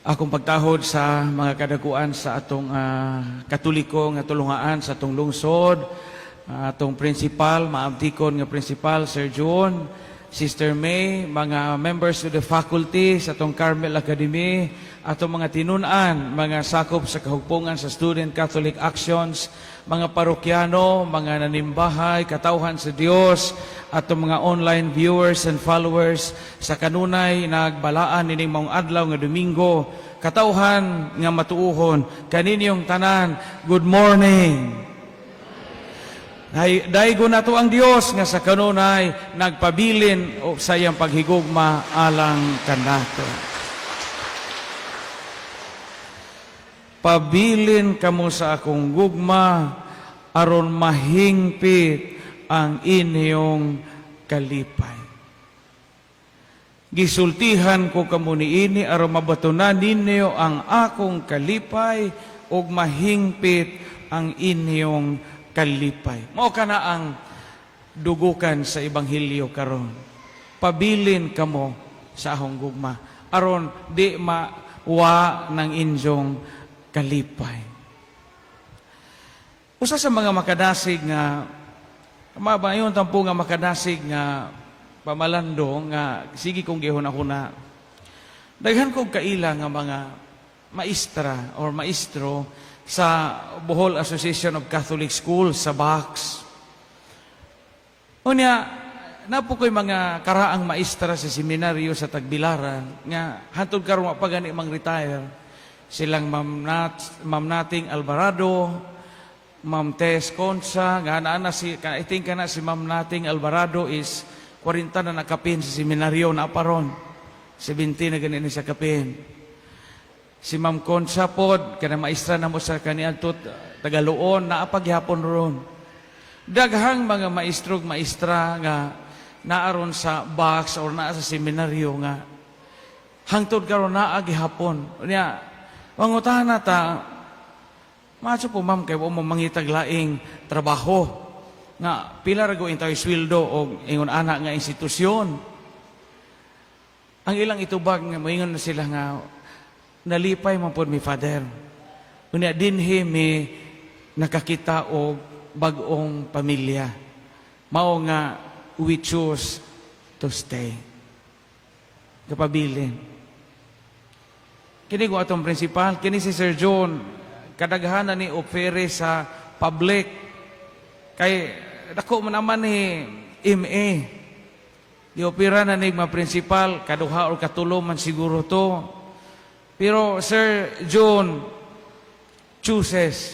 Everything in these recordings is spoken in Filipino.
akong pagtahod sa mga kadakuan sa atong katoliko nga tulungaan sa atong lungsod, atong principal, maabtikon nga principal, Sir John, Sister May, mga members of the faculty sa atong Carmel Academy, atong mga tinunan, mga sakop sa kahugpungan sa Student Catholic Actions, mga parokyano, mga nanimbahay, katawhan sa Dios, atong mga online viewers and followers sa kanunay nagbalaan nining maong adlaw nga Domingo, katawhan nga matuuhon kaninyong tanan, good morning. Daigo na to ang Dios nga sa kanunay nagpabilin o sa iyang paghigugma alang kanato. Pabilin kamo sa akong gugma aron mahingpit ang inyong kalipay. Gisultihan ko kamo niini aron mabatunan ninyo ang akong kalipay ug mahingpit ang inyong kalipay. Mao kana ang dugukan sa ebanghelyo karon. Pabilin kamo sa akong gugma aron di mawa ng inyong kalipay. Usa sa mga makadasig nga mabayon tampo nga makadasig nga pamalandong nga sige kong gihuna-huna. Daghan kog kaila nga mga maestra or maestro sa Bohol Association of Catholic Schools sa Box. Unya, napo ko'y mga karaang maestra sa seminaryo sa Tagbilaran nga hantod karon wa pa gani mang retire. Silang Ma'am Nating Alvarado, Ma'am Tess Concha, nga na si I think kana si Ma'am Nating Alvarado is 40 na nakapin sa seminaryo na paron. 17 na ganito siya kapin. Si Ma'am Concha pod kana maestra na mo sa kaniadto Tagaloon na paghapon ron. Daghang mga maestro ug maestra nga naaron sa box or naa sa seminaryo nga hangtod karon naa gihapon. Unya mangutana ta macho po ma'am kay mo mangitag laing trabaho nga pila ra go intaw sweldo og ingon ana nga institusyon. Ang ilang itubag nga moingon na sila nga nalipay man pod mi father. Unya dinhi mi nakakita og bag-ong pamilya. Mao nga we choose to stay. Kapabilin. Kini ko atong principal, kini si Sir John, kadaghanan ni ofere sa public. Kay dako man naman ni MA. Di-opera na ni mga principal, kaduha o katulo man siguro to. Pero Sir John chooses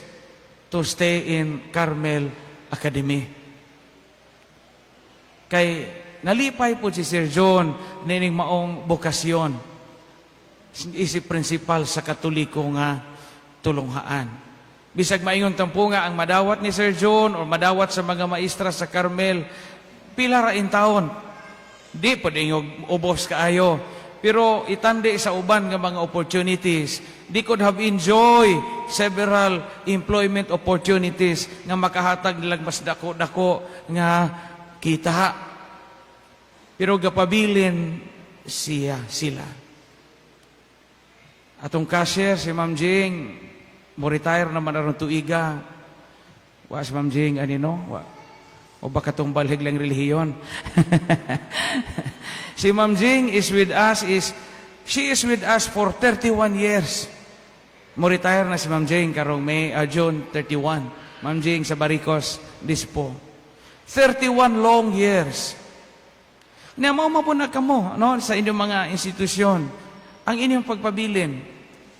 to stay in Carmel Academy. Kay nalipay po si Sir John nining maong bokasyon. Isip principal sa Katoliko nga tulunghaan. Bisag maingon tampo nga ang madawat ni Sir John o madawat sa mga maestra sa Carmel, pila ra in taon. Di po din ubos kaayo. Pero itandi sa uban nga mga opportunities. They could have enjoy several employment opportunities nga makahatag nilang mas dako-dako nga kita. Pero gapabilin sila. Atong cashier, si Ma'am Jing, mo retire naman aron tuiga. Wa si Ma'am Jing, anino? O baka itong balhig lang relihiyon. Si Ma'am Jing is with us, she is with us for 31 years. Mo retire na si Ma'am Jing karong June 31. Ma'am Jing sa Baricos, Dispo. 31 long years. Nga mao po na kamo no, sa inyong mga institusyon. Ang inyong pagpabilin,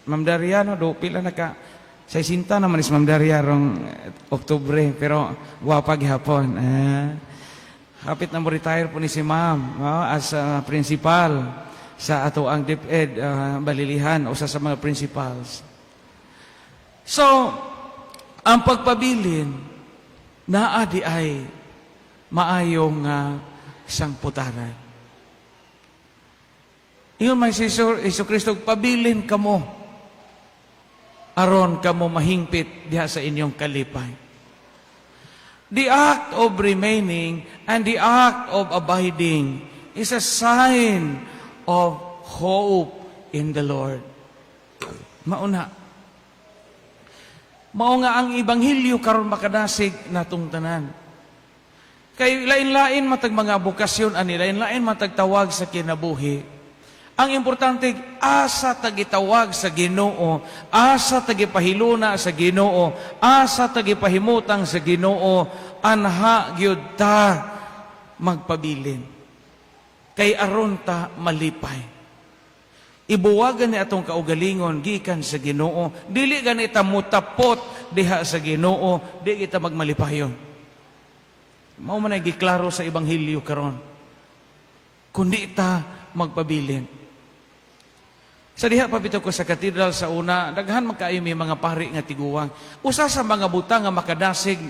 Ma'am Dariano, do pila na ka, sa isinta naman is Ma'am Daria rong Oktubre, pero wapag hapon. Hapit na mo retire po ni si Ma'am as principal sa ato ang DepEd Balilihan o sa mga principals. So, ang pagpabilin, naadi ay maayong sangputaran. Ingon may Isu Kristo, pabilin kamo aron kamo mahingpit diha sa inyong kalipay. The act of remaining and the act of abiding is a sign of hope in the Lord. Mauna. Mao nga ang Ebanghelyo karon makadasig natong tanan. Kay lain-lain matag mga bukasyon ani, lain-lain matag tawag sa kinabuhi. Ang importante, asa tagitawag sa Ginoo, asa tagipahiluna sa Ginoo, asa tagipahimutang sa Ginoo, anha gyud ta magpabilin. Kay aron ta malipay. Ibuwagan ni atong kaugalingon gikan sa Ginoo, dili gani ta mutapot diha sa Ginoo, di kita magmalipayon. Mao man ay giklaro sa Ebanghelyo karon. Kundi ta magpabilin. Sa diha pabito ko sa katedral sa una, daghan man kaayo may mga pari nga tiguwang. Usa sa mga butang nga makadasig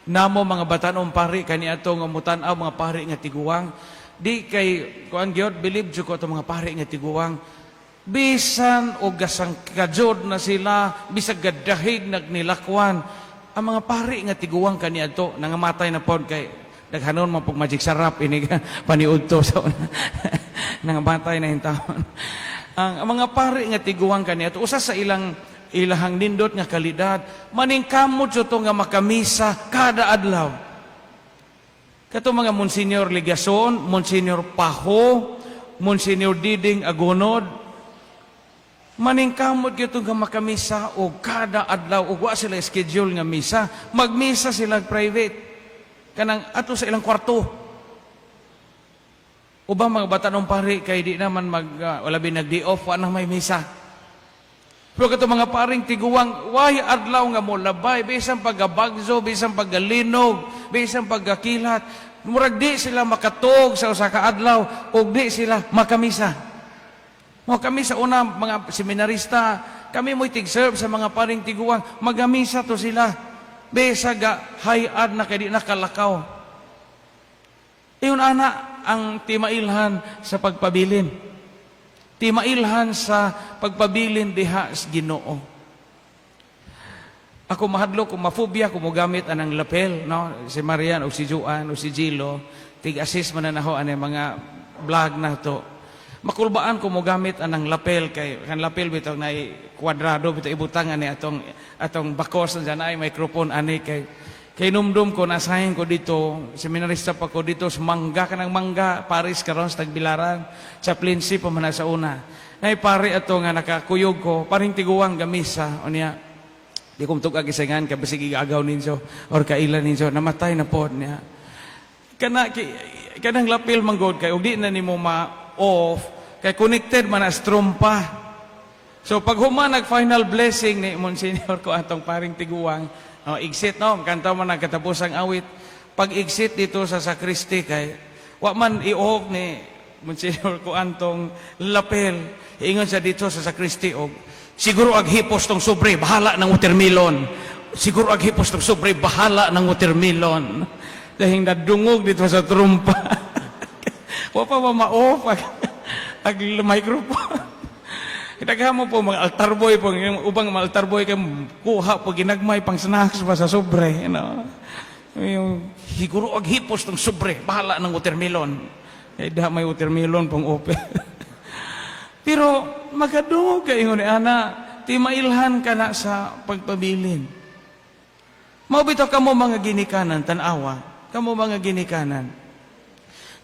namo mga batanom pari kaniadto nga mutan-aw mga pari nga tiguwang. Di kay kuan gyud believe jud ko mga pari nga tiguwang. Bisan og gasang kajod na sila, bisag gadahig nagnilakwan, ang mga pari nga tiguwang kaniadto nangamatay na pod kay daghanon man pug magic sarap ini paniudto sa nangamatay na hintawon. Ang mga pari nga tiguwang kaniadto usa sa ilahang nindot nga kalidad maningkamot jud to nga makamisa kada adlaw. Kato mga Monsignor Ligason, Monsignor Paho, Monsignor Diding Agunod, maningkamot gyud nga makamisa o kada adlaw ug wa sila schedule nga misa, magmisa sila private kanang ato sa ilang kwarto. Ubang mga batanom pari kay di naman wala binag-day off wa nang may misa. Pero kato mga paring tiguwang way adlaw nga mo labay bisan pagabagzo, bisan paggalinog, bisan paggakilat, murag di sila makatog sa usa ka adlaw ug di sila makamisa. Mo kami sa una mga seminarista, kami mo'y tig-serve sa mga paring tiguwang, magamisa to sila. Besa ga hayad na kay di nakalakaw. Iyon ana ang timailhan sa pagpabilin. Timailhan sa pagpabilin diha sa Ginoo. Ako mahadlo kung mafobia kung mogamit anang lapel, no? Si Marian o si Juan o si Gilo, tig-assist man na naho anay mga vlog na to. Makulbaan ko mo gamit anang lapel kay kan lapel bitaw na kwadrado bitaw ibutang ani atong bakos na ay microphone ani kay numdum ko nasahin ko dito seminarista pa ko dito sa mangga kanang mangga Paris karon sa Tagbilaran chaplaincy pa man sa una nay pare ato nga nakakuyog ko paring tiguwang gamisa unya di ko tug agisingan kay bisig igagaw ninyo or kailan ninyo namatay na pod niya kanang lapel manggod kay ug di na nimo ma-off kay connected man as trompa. So pag huma nag-final blessing ni Monsignor ko atong paring tiguwang, exit no, kanta man nagkatapos ang awit. Pag exit dito sa sakristi kay wa man i-off ni Monsignor ko antong lapel. Ingon siya dito sa sakristi og siguro ag hipos tong sobre bahala ng watermelon. Siguro ag hipos tong sobre bahala ng watermelon. Dahil nadungog dito sa trompa. Wa pa ma-off ag microphone. Kitagha mo po mga altar boy po, yung ubang mga altar boy kay kuha po ginagmay pang snacks pa sa sobre, you know. Yung siguro ag hipos ng sobre, bahala ng watermelon. Eh da may watermelon pang open. Pero magadungog kay ingon ni ana, timailhan ka na sa pagpabilin. Mao bitaw kamo mga ginikanan tan-awa, kamo mga ginikanan.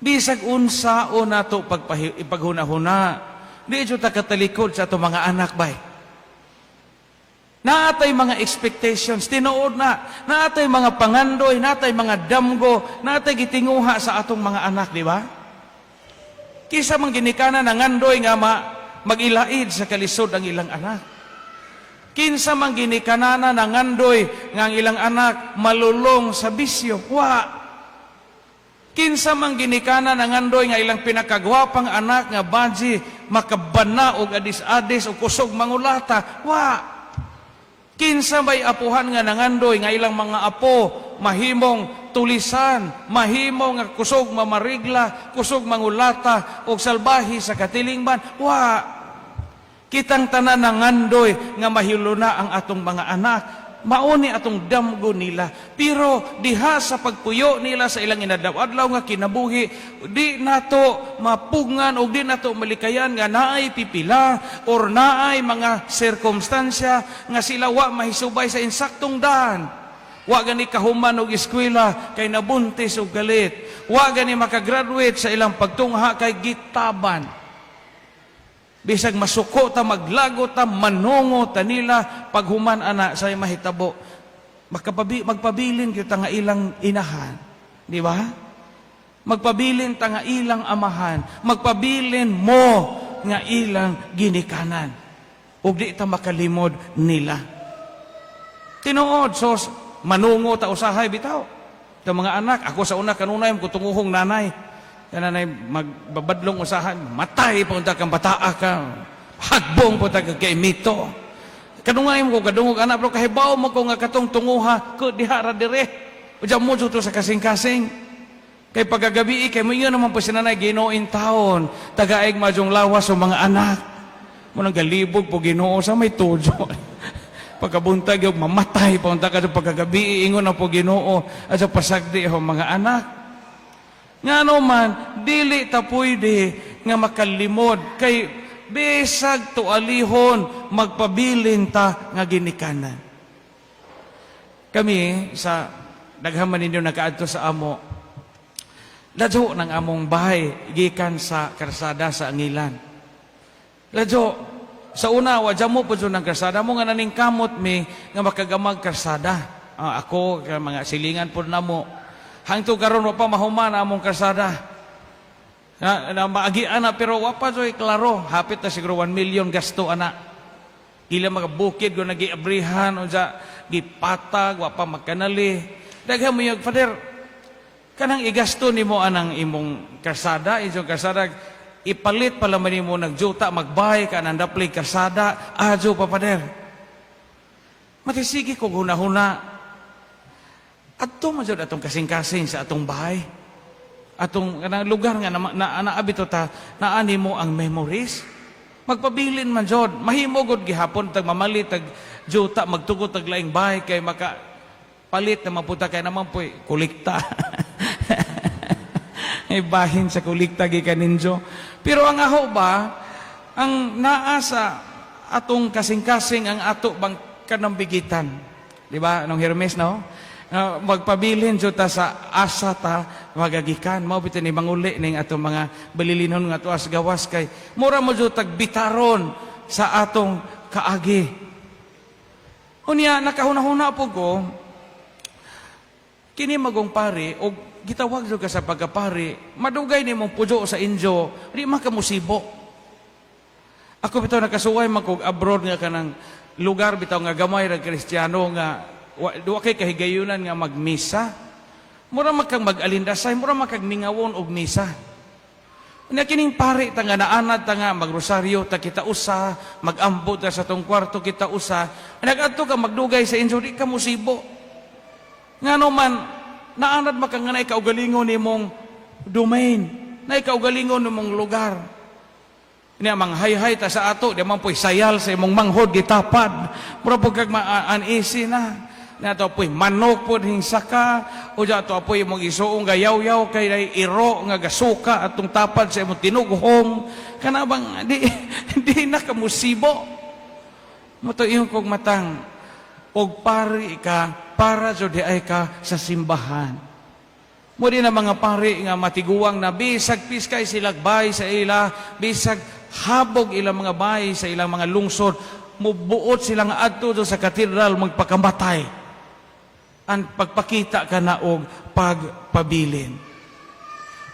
Bisag unsa o nato ipaghuna-huna, di ito takatalikod sa ato mga anak bay. Naatay mga expectations, tinuod na. Naatay mga pangandoy, naatay mga damgo, naatay gitinguha sa atong mga anak, di ba? Kisa mang ginikanan ng andoy nga mag-ilaid sa kalisod ang ilang anak. Kinsa mang ginikanan ng andoy nga ang ilang anak malulong sa bisyo. Wa! Kinsa mang ginikanan ng andoy nga ilang pinakagwapang anak nga badji makabana og adis-adis o kusog mangulata. Wa! Kinsa may apuhan nga nangandoy nga ilang mga apo mahimong tulisan, mahimong nga kusog mamarigla, kusog mangulata og salbahi sa katilingban. Wa! Kitang tanan nangandoy nga mahiluna ang atong mga anak. mauni atong damgo nila. Pero diha sa pagpuyo nila sa ilang inadlaw-adlaw nga kinabuhi, di nato mapungan o di nato malikayan nga naay pipila or naay mga sirkumstansya nga sila wa mahisubay sa insaktong daan. Wa gani kahuman og eskwela kay nabuntis og galit. Wa gani makagraduate sa ilang pagtungha kay gitaban. Bisag masuko ta, maglago ta, manungo ta nila, paghuman ana sa mahitabo. Magpabilin kita nga ilang inahan. Di ba? Magpabilin ta nga ilang amahan. Magpabilin mo nga ilang ginikanan. Ug di ta makalimod nila. Tinuod, so manungo ta usahay bitaw. Ito mga anak, ako sa una kanunay, kutunguhong nanay. Kananay magbabadlong usahan, matay po unta kang bataa ka, hagbong po ta kay mito. Kanungay mo ko, kadungog anak, pero kahibaw mo ko nga katong tunguha, ko dihara dire. Udiyan mo to sa kasing-kasing. Kay pagagabi, kay mo yun naman po sinanay, ginoin taon, tagaig madyong lawas o mga anak. Munang galibog po ginoo sa may tujo. Pagkabuntag yung mamatay po unta ka sa pagagabi, ingon na po ginoo, at sa pasagdi o mga anak. Nga man, dili ta pwede nga makalimod kay besag tualihon magpabilin ta nga ginikanan. Kami sa daghaman ninyo nakaadto sa amo, ladyo ng among bahay gikan sa karsada sa Angilan. Ladyo, sa una, wadya mo po dyan ng karsada mo nga naning kamot mi nga makagamag karsada. Ako, mga silingan po na mo, hangtod karon wa pa mahuman among karsada. Na maagian na pero wa pa joy klaro. Hapit na siguro 1 million gasto ana. Ila mga bukid go nagiabrihan o ja gipatag wa pa magkanali. Daghan mo yung father kanang igasto nimo anang imong karsada, inyong karsada ipalit pala man nimo nagjuta magbay ka nang dapli karsada adyo pa father. Matisigi ko hunahuna. Adto man jud atong kasing-kasing sa atong bahay. Atong lugar nga naabito ta naani mo ang memories. Magpabilin man jud. Mahimogod gihapon tag mamalit tag juta magtugot tag laing bahay kay maka palit na maputa kay naman poy kolekta. Ay bahin sa kolekta gikan ninyo. Pero ang aho ba ang naa sa atong kasing-kasing ang ato bang kanambigitan. Di ba? Anong Hermes no? Magpabilin jud ta sa asa ta magagikan mao bitin ni manguli ning atong mga balilinon nga tuas gawas kay mura mo jud tag bitaron sa atong kaagi. Unya nakahuna-huna po ko kini magong pari o gitawag jud ka sa pagkapari madugay nimong pujo sa injo di makamusibo. Ako bitaw nakasuway magkog abroad nga kanang lugar bitaw nga gamay ra Kristiyano nga wa kay kahigayunan nga magmisa. Mura makang mag-alindasay, mura makag mingawon og misa. Unya kining pari ta nga naanad ta nga magrosaryo ta kita usa, magambot ta sa tong kwarto kita usa. Nagadto ka magdugay sa inyo di ka musibo. Ngano man naanad makang nga kaugalingon nimong domain, na kaugalingon nimong lugar. Ini amang hay-hay ta sa ato, di man po'y sayal sa imong manghod gitapad. Mura po kag uneasy na. Nato po'y manok po hingsaka, o dyan to po'y mong isuong gayaw-yaw kay iro nga gasuka atong tapad sa imong tinughong. Kanabang di na kamusibo. Muto yung kong matang, og pari ka, para so di ay ka sa simbahan. Muli na mga pari nga matiguang na bisag piskay silagbay sa ila, bisag habog ilang mga bay sa ilang mga lungsod, mubuot silang adto sa katedral magpakamatay. Ang pagpakita ka na og pagpabilin.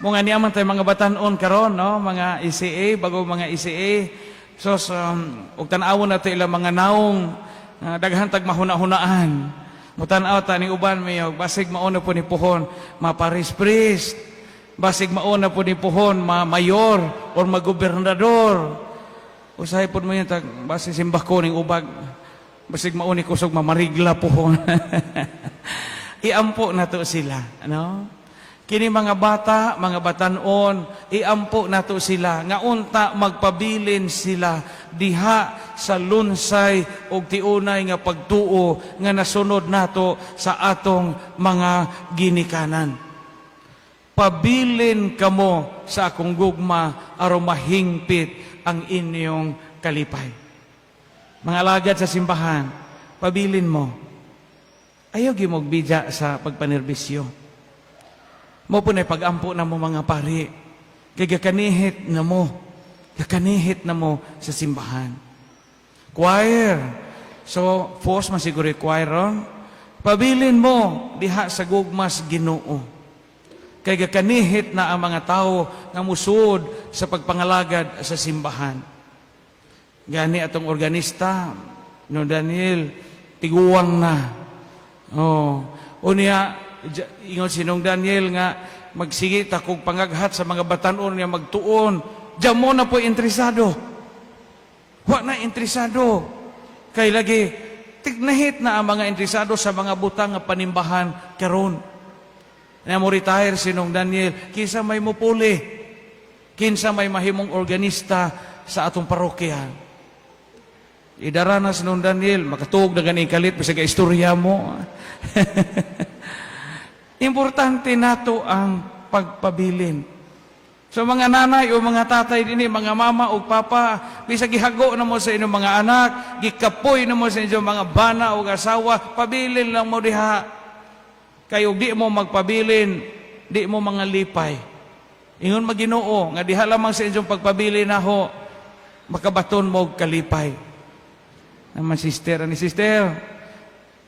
Mga niyaman tayo mga batanon karon no? Mga ECA, bago mga ECA. So, og tanawon na tayo ilang mga naong daghan tag mahuna-hunaan. Mutanaw ta ni uban may basig mauna po ni puhon, maparis-priest. Basig mauna po ni puhon, mayor or magobernador. Usahay po mo yun, basig simbah ko ning ubag. Basig mauni kusog mamarigla puhon. Iampo na to sila. Ano? Kini mga bata, mga batanon, iampo nato sila, nga unta magpabilin sila diha sa lunsay og tiunay nga pagtuo nga nasunod nato sa atong mga ginikanan. Pabilin kamo sa akong gugma aron mahingpit ang inyong kalipay. Mga alagad sa simbahan, pabilin mo. Ayaw gimogbidya sa pagpanerbisyo. Mo po na pag-ampo na mo mga pari. Kaya gakanihit na mo. Gakanihit na mo sa simbahan. Choir. So, force man siguro yung choir ron. Pabilin mo diha sa gugmas Ginoo. Kaya gakanihit na ang mga tao nga musud sa pagpangalagad sa simbahan. Gani atong organista, no Daniel, tiguwang na. Oh, unya, ingon sinong Daniel nga magsige ta kog pangaghat sa mga batanon nga magtuon. Diyan mo na po interesado. Wa na interesado. Kay lagi tignahit na ang mga interesado sa mga butang nga panimbahan karon. Na mo retire sinong Daniel, kinsa may mupuli. Kinsa may mahimong organista sa atong parokya. Idara na sinong Daniel, makatuog na ganing kalit sa istorya mo. Importante nato ang pagpabilin. So mga nanay o mga tatay dinhi, mga mama o papa, bisag gihago na mo sa inyong mga anak, gikapoy na mo sa inyong mga bana o asawa, pabilin lang mo diha. Kayo di mo magpabilin, di mo mga lipay. Ingon Maginoo nga diha lamang sa inyong pagpabilin naho, makabaton mo og kalipay. Naman sister, ani sister,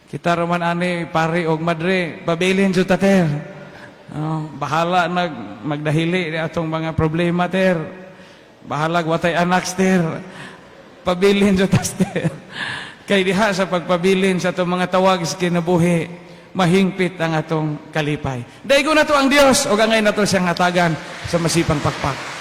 kita raman ani pare og madre, pabilin jud ta ter. Bahala magdahili atong mga problema ter. Bahala watay anak ter. Pabilin jud ta ter. Kay diha sa pagpabilin sa atong mga tawag sa kinabuhi, mahingpit ang atong kalipay. Daigo na to ang Dios ug angay na to siyang hatagan sa masipang pakpak.